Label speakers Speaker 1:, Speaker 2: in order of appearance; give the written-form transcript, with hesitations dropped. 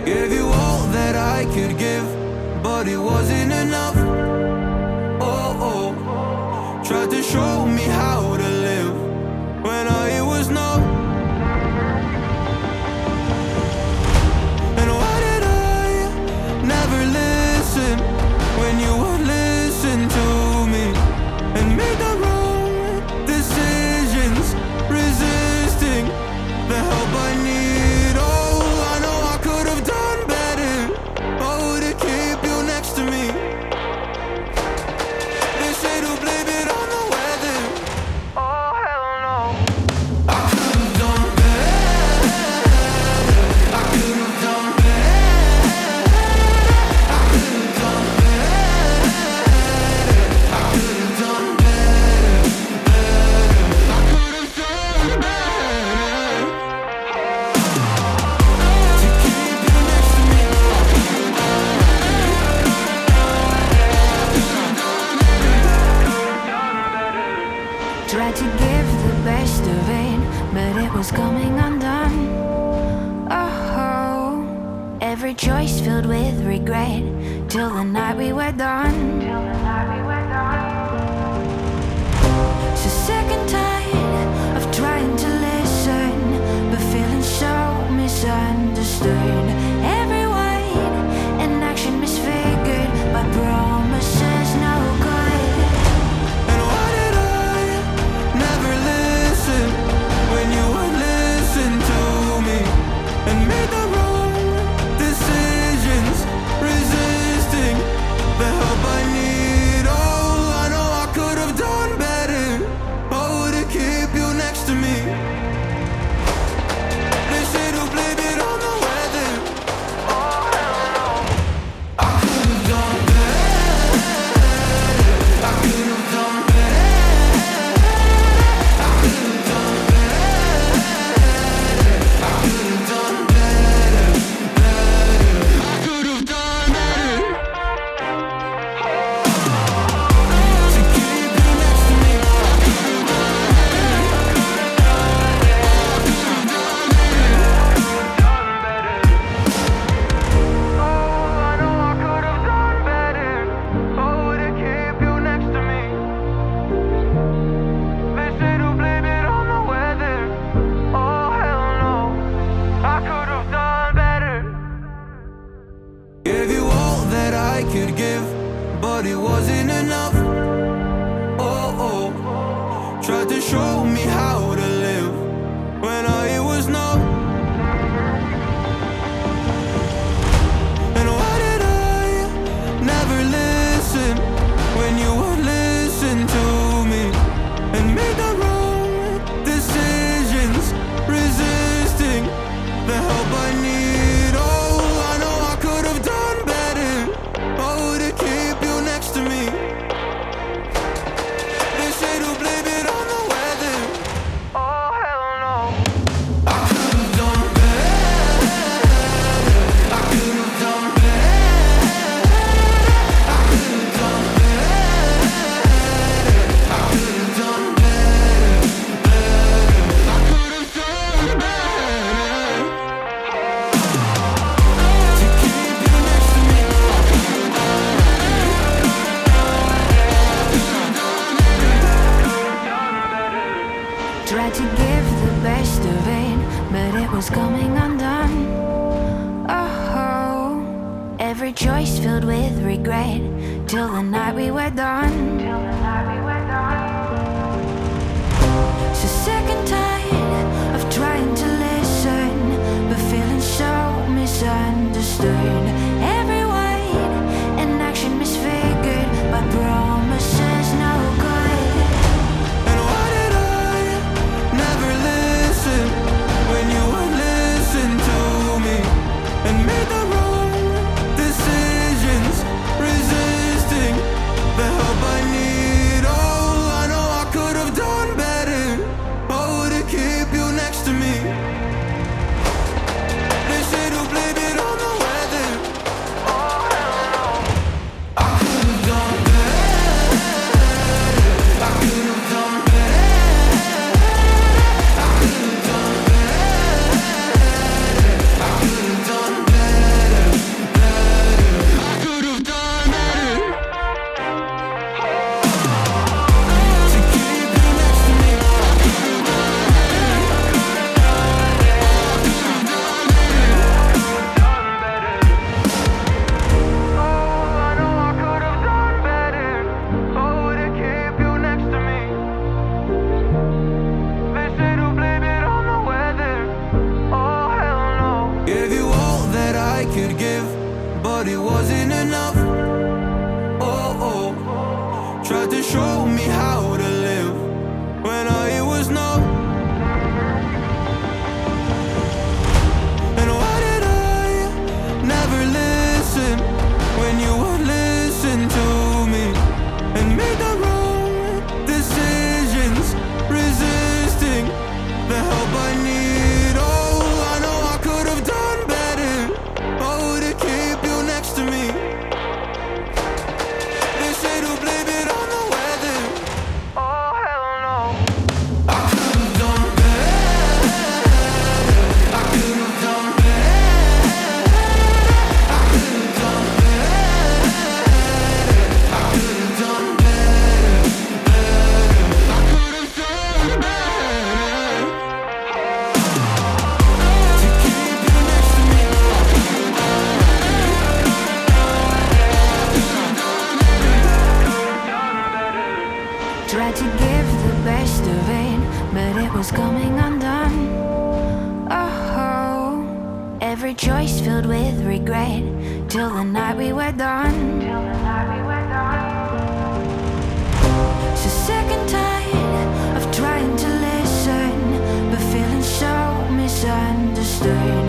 Speaker 1: Gave you all that I could give, but it wasn't enough. Oh, oh. Tried to show me how to live when I was numb. And why did I never listen when you would listen to me and make the wrong decisions, resisting the help I need? Oh, I know I could have done better. Oh, to keep you next to me. They say to blame it on the weather. Oh, hell no. I could have done better. I could have done better. I could have done better. I could have done better. I could have done better. To keep you next to me.
Speaker 2: Tried to give the best of it, but it was coming undone. Oh, every choice filled with regret, till the night we were done. So sick and tired of trying to listen, but feeling so misunderstood. Every word and action misfigured by promises no good.
Speaker 1: And why did I never listen when you would listen to me and make the wrong decisions, resisting the help I need? Oh, I know I could have done better. Oh, to keep you next to me. They say to blame it on the weather. Oh, hell no. I could have done better. I could have done better. I could have done better. I could have done better. I could have done better. To keep you next to me. I could have done Oh, I know I could have done better. Oh, to keep you next to me. They say to blame it on the weather. Oh, hell no. I could have done better. Gave you all that I could give, but it wasn't enough. Oh, oh. Tried to show me how to live when I was numb. And why did I never listen when you would listen to me and make the wrong decisions, resisting the help I need? Oh, I know I could have done better. Oh, to keep you next to me. They say to blame it on the weather. Oh, hell no. I could have done better. I could have done better. I could have done better. I could have done better. I could have done better. To keep you next to me.
Speaker 2: Tried to give the best of it, but it was coming undone. Oh, every choice filled with regret, till the night we were done. So sick and tired of trying to listen, but feeling so misunderstood. Every word and action misfigured by promises no good.
Speaker 1: And why did I never listen when you would listen to me and make the wrong decisions, resisting the help I need? show me how to live when I was no. And why did I never listen when you would listen to me and make the wrong decisions, resisting the help I need? Oh, I know I could have done better. Oh, to keep you next to me. They say to blame it on the weather. Oh, hell no. I could have done better. I could have done better. I could have done better. I could have done better. I could have done better. To keep you next to me.
Speaker 2: Tried to give the best of it, but it was coming undone. Oh, every choice filled with regret till the night we were done. So sick and tired of trying to listen, but feeling so misunderstood.